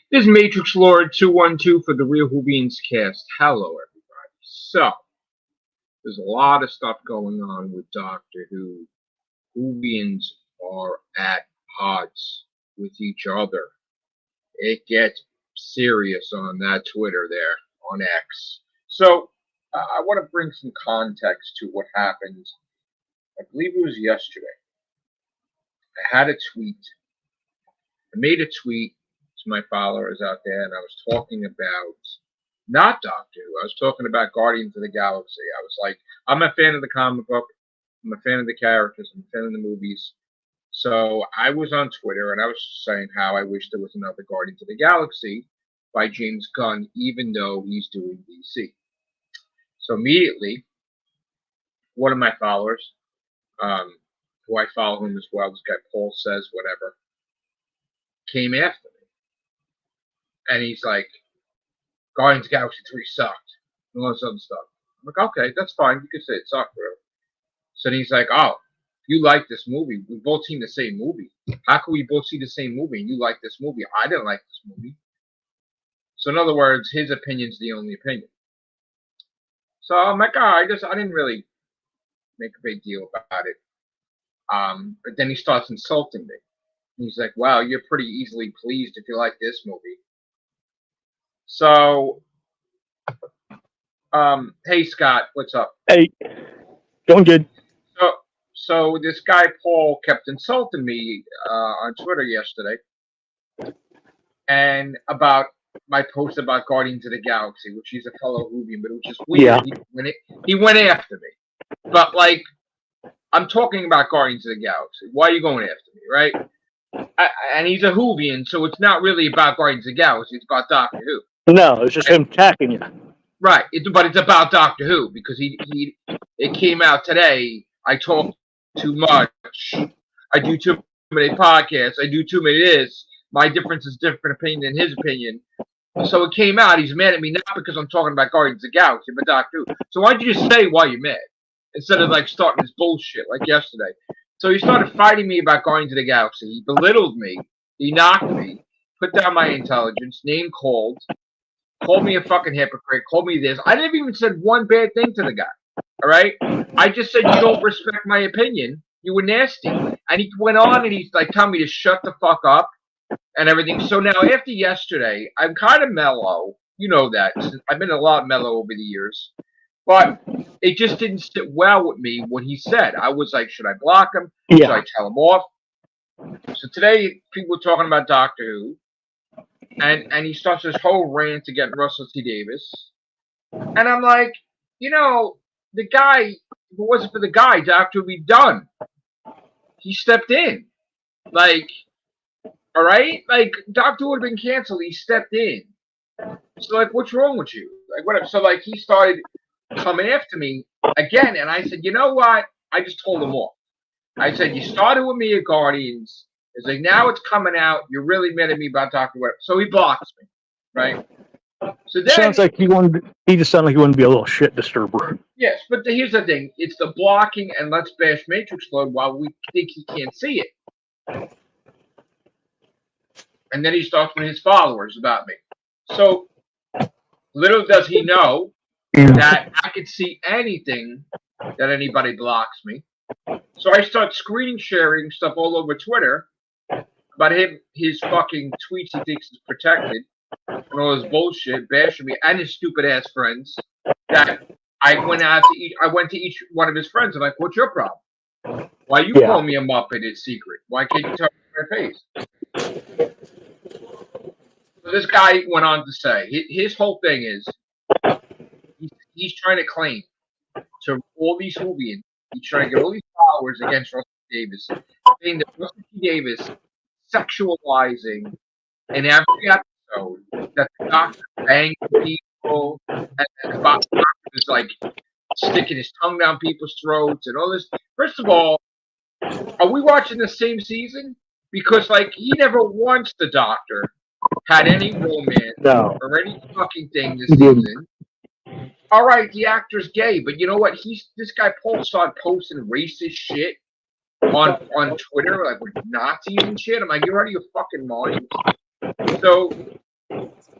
This is Matrix Lord 212 for the Real Whovians cast. Hello, everybody. So, there's a lot of stuff going on with Doctor Who. Whovians are at odds with each other. It gets serious on that Twitter there, on X. So, I want to bring some context to what happened. I believe it was yesterday. I had a tweet. I made a tweet to my followers out there, and I was talking about not Doctor Who. I was talking about Guardians of the Galaxy. I was like, I'm a fan of the comic book. I'm a fan of the characters. I'm a fan of the movies. So I was on Twitter, and I was saying how I wish there was another Guardians of the Galaxy by James Gunn, even though he's doing DC. So immediately, one of my followers, who I follow him as well, this guy Paul Says Whatever, came after me. And he's like, Guardians of the Galaxy 3 sucked. And all this other stuff. I'm like, okay, that's fine. You can say it sucked, bro. So he's like, oh, you like this movie. We both seen the same movie. How can we both see the same movie and you like this movie? I didn't like this movie. So in other words, his opinion's the only opinion. So I'm like, I didn't really make a big deal about it. But then he starts insulting me. He's like, wow, you're pretty easily pleased if you like this movie. So, hey, Scott, what's up? Hey, going good. So this guy, Paul, kept insulting me on Twitter yesterday and about my post about Guardians of the Galaxy, which he's a fellow Whovian, but it was just weird. Yeah. He went after me. But, like, I'm talking about Guardians of the Galaxy. Why are you going after me, right? And he's a Whovian, so it's not really about Guardians of the Galaxy. It's about Doctor Who. No, it's just him attacking you. Right, but it's about Doctor Who because it came out today. I talk too much. I do too many podcasts. I do too many this. My difference is different opinion than his opinion. So it came out. He's mad at me not because I'm talking about Guardians of the Galaxy, but Doctor Who. So why don't you just say why you're mad instead of like starting this bullshit like yesterday? So he started fighting me about Guardians of the Galaxy. He belittled me. He knocked me. Put down my intelligence. Name called. Called me a fucking hypocrite. Called me this. I didn't even said one bad thing to the guy. All right? I just said you don't respect my opinion. You were nasty. And he went on and he's like telling me to shut the fuck up and everything. So now after yesterday, I'm kind of mellow. You know that. I've been a lot mellow over the years. But it just didn't sit well with me what he said. I was like, should I block him? Yeah. Should I tell him off? So today people were talking about Doctor Who. And he starts this whole rant against Russell T. Davis. And I'm like, you know, the guy, if it wasn't for the guy, Doctor would be done. He stepped in. Like, all right? Like, Doctor would have been canceled. He stepped in. So, like, what's wrong with you? Like, whatever. So, like, he started coming after me again. And I said, you know what? I just told him off. I said, you started with me at Guardians. It's like, now it's coming out. You're really mad at me about Doctor Who. So he blocks me, right? So then, sounds like he just sounded like he wanted to be a little shit disturber. Yes, but here's the thing. It's the blocking and let's bash Matrix Lord while we think he can't see it. And then he starts with his followers about me. So little does he know that I could see anything that anybody blocks me. So I start screen sharing stuff all over Twitter about his fucking tweets he thinks is protected and all his bullshit, bashing me and his stupid ass friends. That I went to each one of his friends. I'm like, what's your problem? Why you call me a Muppet in secret? Why can't you tell me my face? So this guy went on to say his whole thing is he's trying to claim to all these Whovians. He's trying to get all these followers against Russell Davis, saying that Russell Davis sexualizing in every episode that the Doctor banged people and the Doctor is like sticking his tongue down people's throats and all this. First of all, are we watching the same season? Because like he never once the Doctor had any romance or any fucking thing this season. All right, the actor's gay, but you know what? This guy Paul started posting racist shit on Twitter, like with Nazis and shit. I'm like, you're out of your fucking mind. So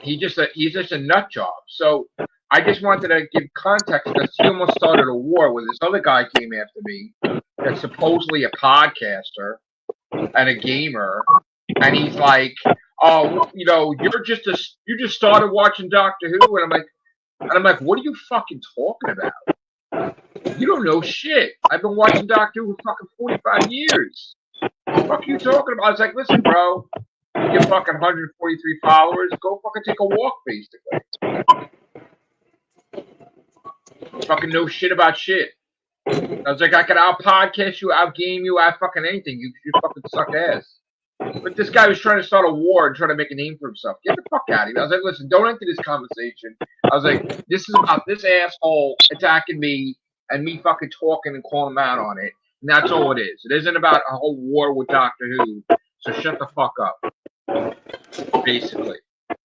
he's just a nut job. So I just wanted to give context because he almost started a war when this other guy came after me that's supposedly a podcaster and a gamer, and he's like, "Oh, you just started watching Doctor Who," and I'm like, "What are you fucking talking about? You don't know shit. I've been watching Doctor Who for fucking 45 years. What the fuck are you talking about?" I was like, "Listen, bro, you get fucking 143 followers. Go fucking take a walk, basically. Fucking know shit about shit." I was like, "I could out podcast you, out game you, out fucking anything. You fucking suck ass." But this guy was trying to start a war and trying to make a name for himself. Get the fuck out of here. I was like, "Listen, don't enter this conversation." I was like, "This is about this asshole attacking me and me fucking talking and calling him out on it. And that's all it is. It isn't about a whole war with Doctor Who. So shut the fuck up." Basically.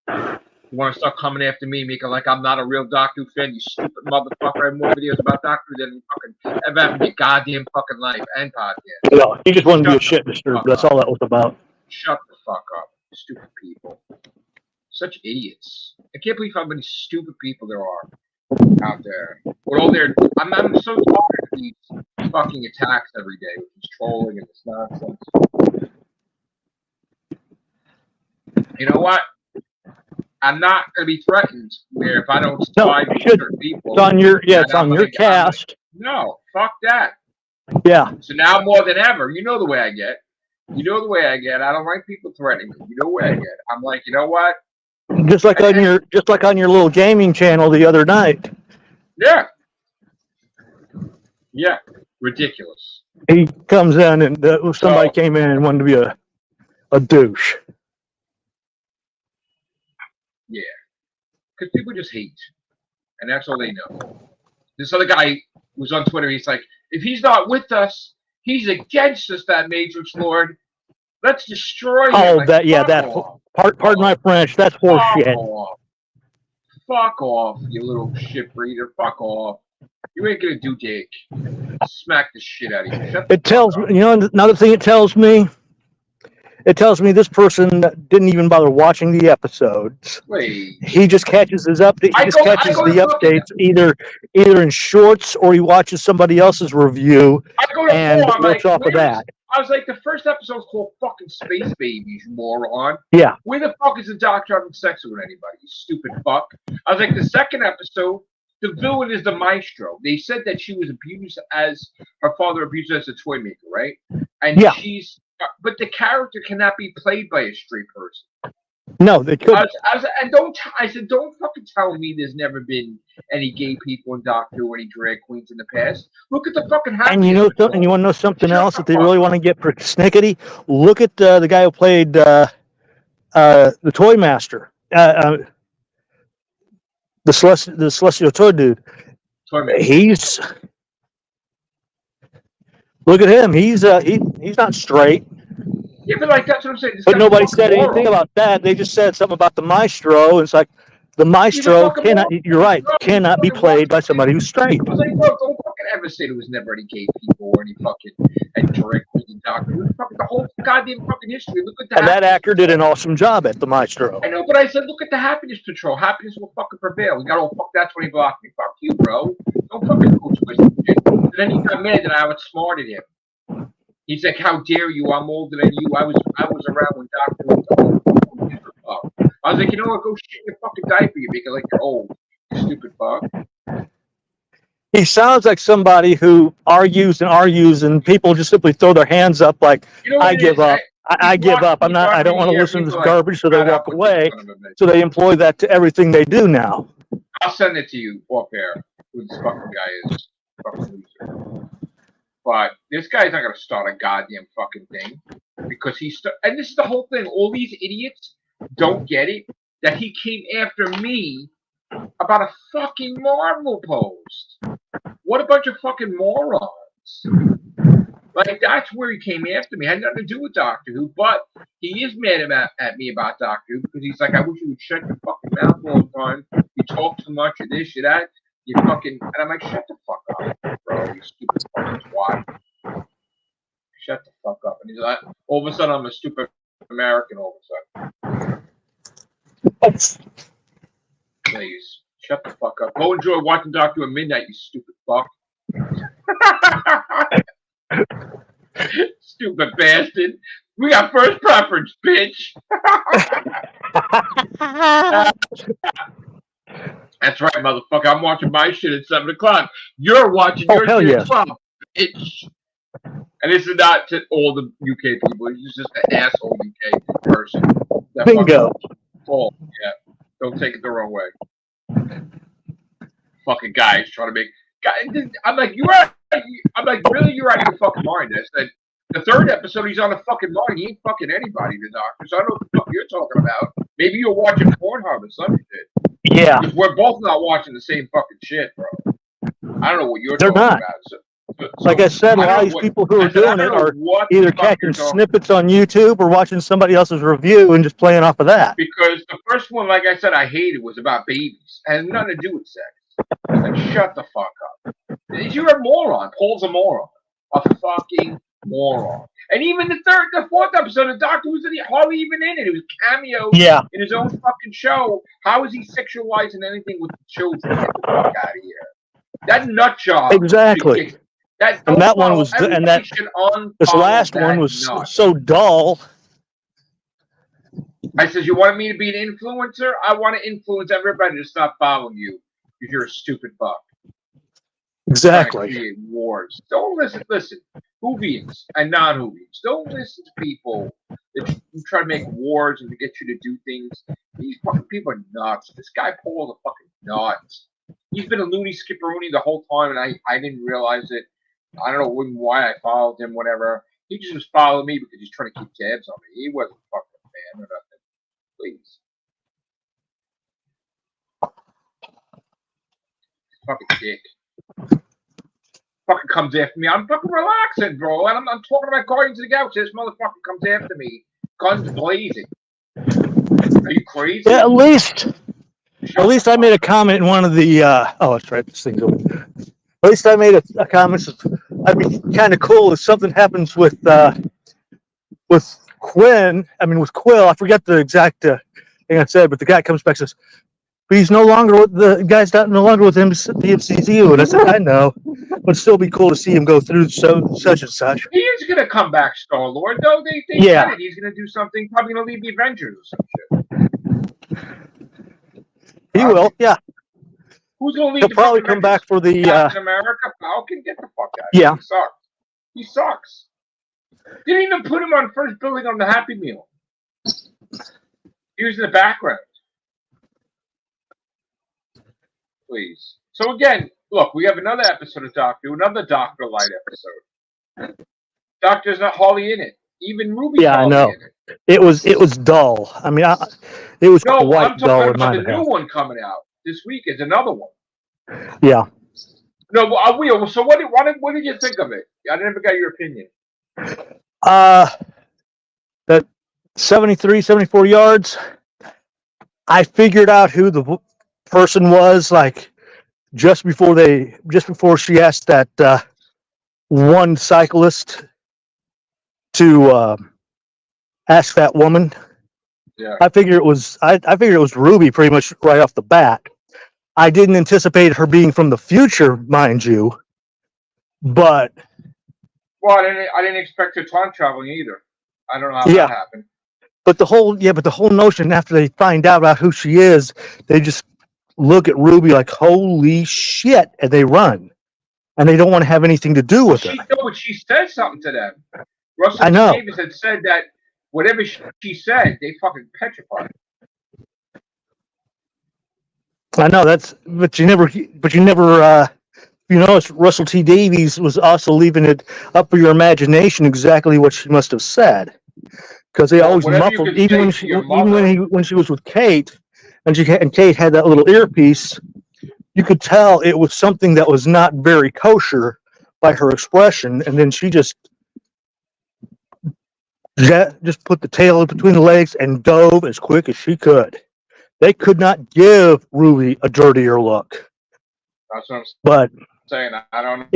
You want to start coming after me, making like I'm not a real Doctor Who fan, you stupid motherfucker. I have more videos about Doctor Who than you fucking ever have in your goddamn fucking life and podcast. No, he just wanted to be a shit disturber. That's all that was about. Shut the fuck up, stupid people. Such idiots. I can't believe how many stupid people there are out there. With all their, I'm so tired of these fucking attacks every day with this trolling and this nonsense. You know what? I'm not going to be threatened where if I don't side with certain people. It's on your, it's on your cast. No, fuck that. Yeah. So now more than ever, you know the way I get. You know the way I get. I don't like people threatening me. You know the way I get. I'm like, you know what? Just like on your little gaming channel the other night. Yeah. Yeah. Ridiculous. He comes in and somebody came in and wanted to be a douche. Yeah. Because people just hate. And that's all they know. This other guy was on Twitter. He's like, if he's not with us, he's against us, that Matrix Lord. Let's destroy him. Oh, like, that, yeah, that, pardon my French, that's horseshit. Fuck off, you little shit breeder. Fuck off. You ain't gonna do dick. Smack the shit out of you. It tells me, another thing it tells me this person didn't even bother watching the episodes. Wait. He just catches his update. He just catches the updates either in shorts or he watches somebody else's review and works off of that. I was like, the first episode's called fucking Space Babies, you moron. Yeah. Where the fuck is the doctor having sex with anybody, you stupid fuck? I was like, the second episode, the villain is the maestro. They said that she was abused as her father abused her as a toy maker, right? And she's, but the character cannot be played by a straight person. No, they couldn't. I said, don't fucking tell me there's never been any gay people in Doctor Who or any drag queens in the past. Look at the fucking happiness. And you want to know something else that they really want to get persnickety? Look at the guy who played the Toy Master, the Celestial Toy dude. He's look at him. He's not straight. Yeah, but like that's what I'm saying. But nobody said anything about that. They just said something about the maestro. It's like the maestro cannot. You're right. Cannot be played by somebody who's straight. I was like, bro, don't fucking ever say there was never any gay people or any fucking direct queens Doctor Who. The whole goddamn fucking history. Look at that. And that actor did an awesome job at the maestro. I know, but I said, look at the Happiness Patrol. Happiness will fucking prevail. We got all fuck. That's when he blocked me. Fuck you, bro. Don't fucking go twisting shit. And then he got mad that I outsmarted him. He's like, how dare you? I'm older than you. I was around when Doctor was old. I was like, you know what? Go shit in your fucking diaper. You make it like you're old. You stupid fuck. He sounds like somebody who argues and people just simply throw their hands up like, I give up. I give up. I don't want to listen to this garbage, so they walk away. So they employ that to everything they do now. I'll send it to you off air who this fucking guy is. Fucking loser. But this guy's not going to start a goddamn fucking thing because and this is the whole thing. All these idiots don't get it that he came after me about a fucking Marvel post. What a bunch of fucking morons. Like, that's where he came after me. It had nothing to do with Doctor Who, but he is mad at me about Doctor Who because he's like, I wish you would shut your fucking mouth all the time. You talk too much, you this, you that. You fucking, and I'm like, shut the fuck up, bro, you stupid fucking twat. Shut the fuck up. And he's like, all of a sudden, I'm a stupid American all of a sudden. Please, shut the fuck up. Go enjoy watching Doctor at midnight, you stupid fuck. Stupid bastard. We got first preference, bitch. That's right, motherfucker. I'm watching my shit at 7 o'clock. You're watching your shit at 12, bitch. And this is not to all the UK people. He's just an asshole UK person. Bingo. Oh, yeah. Don't take it the wrong way. Fucking guys trying to make. I'm like, really? You're out of your fucking mind. I said, the third episode, he's on the fucking line. He ain't fucking anybody, the doctor. So I don't know what the fuck you're talking about. Maybe you're watching Pornhub or something. Yeah. We're both not watching the same fucking shit, bro. I don't know what you're talking about. So, like I said, a lot of these people who are doing it are either catching snippets on YouTube or watching somebody else's review and just playing off of that. Because the first one, like I said, I hated was about babies. It had nothing to do with sex. Like, shut the fuck up. You're a moron. Paul's a moron. A fucking moron. And even the fourth episode, the doctor was hardly even in it. It was cameo in his own fucking show. How is he sexualizing anything with children? Get the fuck out of here. That nut job. Exactly. This last one was so dull. I said, you want me to be an influencer? I want to influence everybody to stop following you because you're a stupid fuck. Exactly. Create wars. Don't listen. Whovians and non-Whovians. Don't listen to people that try to make wars and to get you to do things. These fucking people are nuts. This guy Paul's a fucking nuts. He's been a loony skipperoonie the whole time, and I didn't realize it. I don't know why I followed him, whatever. He just was following me because he's trying to keep tabs on me. He wasn't fucking a fan or nothing. Please. Fucking dick. Fucking comes after me. I'm fucking relaxing, bro. And I'm talking about Guardians of the Galaxy. This motherfucker comes after me. Guns blazing. Are you crazy? Yeah, at least I made a comment in one of the oh, that's right, this thing's over. At least I made a comment. I'd be kind of cool if something happens with Quinn. I mean, with Quill. I forget the exact thing I said, but the guy comes back and says, "But he's no longer with the guy's no longer with him, the MCU." And I said, "I know, but it'd still be cool to see him go through such and such." He is gonna come back, Star-Lord. Though they said it. He's gonna do something. Probably gonna leave the Avengers or some shit. He will, yeah. Who's gonna leave? He'll probably come back for the Captain America. Falcon, get the fuck out of here. He sucks. Didn't even put him on first billing on the Happy Meal. He was in the background. Please. So again, look, we have another episode of another Doctor Light episode. Doctor's not hardly in it. Even Ruby's I know. In it. It was dull. I mean, it was quite dull. I'm talking about the new one coming out this week. Is another one. Yeah. No, so what did you think of it? I never got your opinion. That 73, 74 yards. I figured out who the person was, like just before she asked that one cyclist to ask that woman. Yeah. I figured it was Ruby pretty much right off the bat. I didn't anticipate her being from the future, mind you, but well, I didn't expect her time traveling either. I don't know how that happened. But the whole notion after they find out about who she is, they just look at Ruby like, holy shit, and they run. And they don't want to have anything to do with her. But she said something to them. Russell Davis had said that whatever she said, they fucking petrified. I know but you never you notice Russell T. Davies was also leaving it up for your imagination exactly what she must have said. Because they always muffled, even when she was with Kate, and Kate had that little earpiece, you could tell it was something that was not very kosher by her expression, and then she just put the tail between the legs and dove as quick as she could. They could not give Ruby a dirtier look. That's what I'm saying. I don't know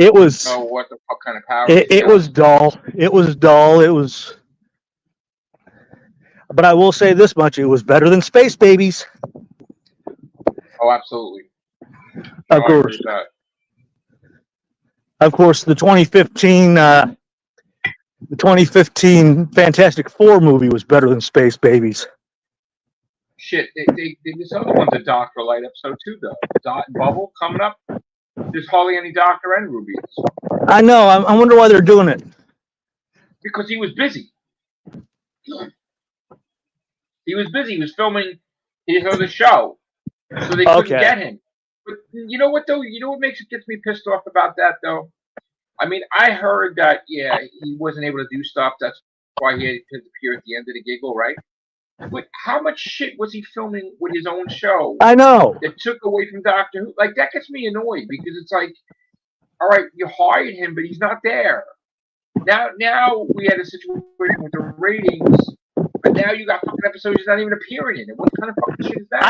what the fuck kind of power it was dull. It was dull. It was. But I will say this much: it was better than Space Babies. Oh, absolutely. Of course. Of course, the 2015 Fantastic Four movie was better than Space Babies. Shit, this other one's a Dr. Light episode too, though. Dot and Bubble coming up. There's hardly any Doctor and Whovians. I know. I wonder why they're doing it. Because he was busy. He was busy. He was filming his other show, so they couldn't get him. But you know what, though? You know what gets me pissed off about that, though? I mean, I heard that, yeah, he wasn't able to do stuff. That's why he had to appear at the end of the giggle, right? But how much shit was he filming with his own show? I know. That took away from Doctor Who. Like, that gets me annoyed because it's like, all right, you hired him, but he's not there. Now we had a situation with the ratings, but now you got fucking episodes he's not even appearing in. What kind of fucking shit is that?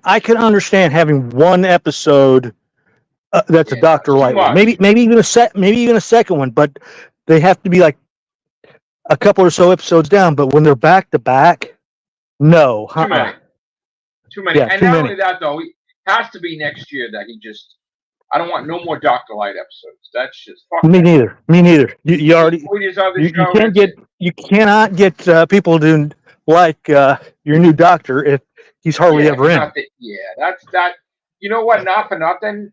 I can understand having one episode that's a Dr. Light one. Maybe even a second one, but they have to be like a couple or so episodes down. But when they're back to back, no. Too many. Too many. Yeah, and not only that, though, it has to be next year that he just. I don't want no more Dr. Light episodes. That's just fucking. Me neither. You cannot get people to like your new doctor if he's hardly ever in. That's that. You know what? Not for nothing.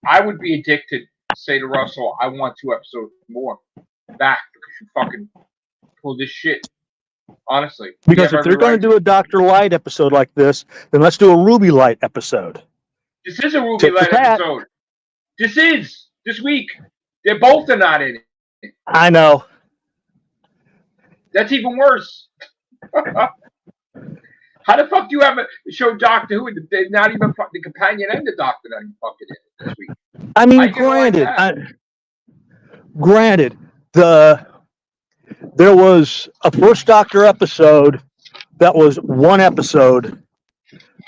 I would be addicted to say to Russell, I want 2 episodes more back because you fucking pulled this shit. Honestly. Because if they're going to do a Dr. Light episode like this, then let's do a Ruby Light episode. This is a Ruby Light episode. This week. They both are not in it. I know. That's even worse. How the fuck do you have a show Doctor Who and they're not even the companion and the Doctor not even fucking in it this week? I mean, granted, there was a First Doctor episode that was one episode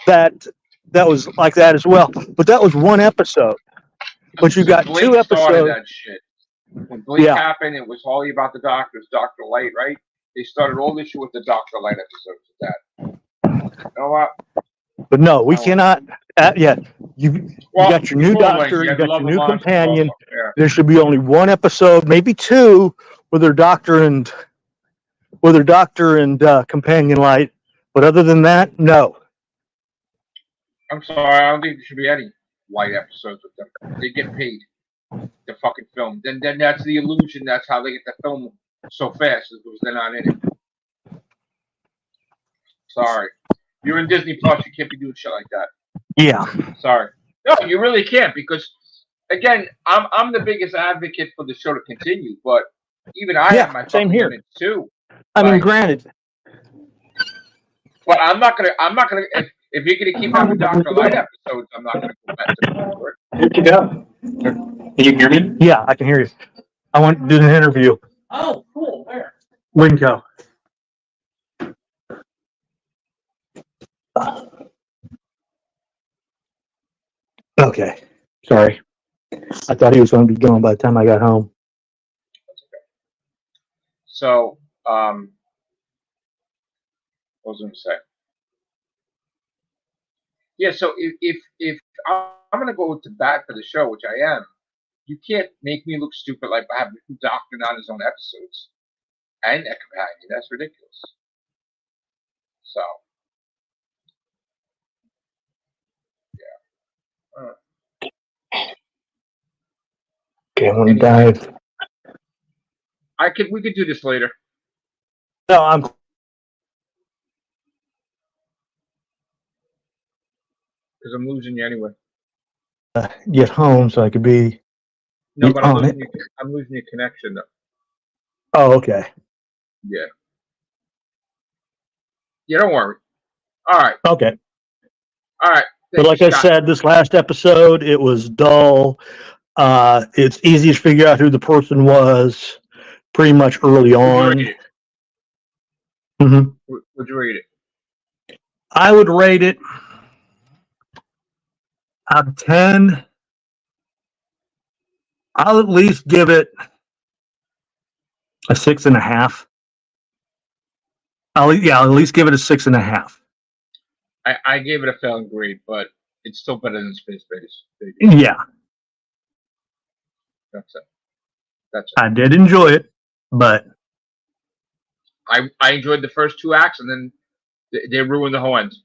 that was like that as well, but that was one episode. But you got Blake 2 episodes. That shit. When Blake happened, it was all about the Doctors, Dr. Light, right? They started all this shit with the Dr. Light episodes of that. You know what? But no, we cannot. You got your new doctor, you got your new companion. Yeah. There should be only one episode, maybe 2, with their doctor and companion Light. But other than that, no. I'm sorry, I don't think there should be any Light episodes with them. They get paid to fucking film. Then that's the illusion. That's how they get to film so fast because they're not in it. Sorry. You're in Disney Plus. You can't be doing shit like that. Yeah. Sorry. No, you really can't because, again, I'm the biggest advocate for the show to continue, but even I have my same here too. I mean, granted. But I'm not gonna. If you're gonna keep having Dr. Light episodes, I'm not gonna go back to the work. Here you go. Can you hear me? Yeah, I can hear you. I want to do an interview. Oh, cool. Where? Winco. Okay. Sorry. I thought he was going to be gone by the time I got home. That's okay. So, what was I going to say? Yeah, so if I'm going to go to bat for the show, which I am, you can't make me look stupid like having a doctor on his own episodes and a companion. That's ridiculous. So, yeah. Okay, I'm going to dive. We could do this later. No, I'm. Because I'm losing you anyway. Get home so I could be. No, but I'm losing your connection though. Oh, okay. Yeah. Yeah, don't worry. All right. Okay. All right. But like I said, this last episode, it was dull. It's easy to figure out who the person was pretty much early on. Mm-hmm. Would you rate it? I would rate it out of 10. I'll at least give it A 6.5. I'll at least give it a 6.5. I gave it a failing grade, but it's still better than Space Base. Yeah. That's it. That's it. I did enjoy it, but I enjoyed the first 2 acts, and then they ruined the whole end.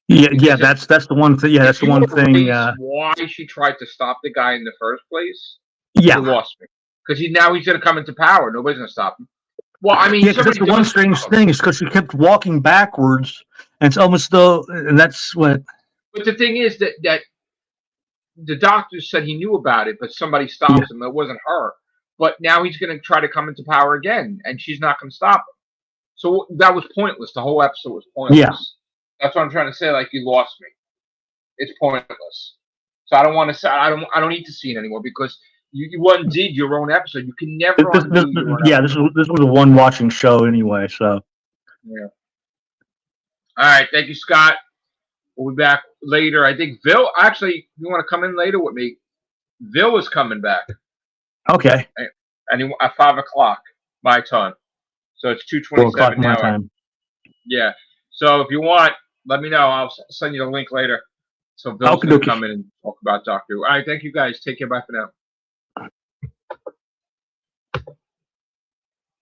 Yeah, that's the one thing. Yeah, that's the one thing. Why she tried to stop the guy in the first place? Yeah, you lost me because now he's going to come into power. Nobody's going to stop him. Well, I mean, yeah, that's the one strange thing is because she kept walking backwards, and it's almost though, and that's what. But the thing is that the doctor said he knew about it, but somebody stops him. It wasn't her. But now he's going to try to come into power again, and she's not going to stop him. So that was pointless. The whole episode was pointless. Yeah. That's what I'm trying to say. Like, you lost me. It's pointless. So I don't want to say. I don't need to see it anymore because you undid your own episode. You can never undo your own episode. This was a one watching show anyway. So. Yeah. All right. Thank you, Scott. We'll be back later. I think Bill. Actually, you want to come in later with me? Bill is coming back. Okay. And at 5 o'clock my time. So it's 2:27 now. My time. Yeah. So if you want, let me know. I'll send you the link later. So Bill's going to come in and talk about Doctor Who. All right. Thank you, guys. Take care. Bye for now.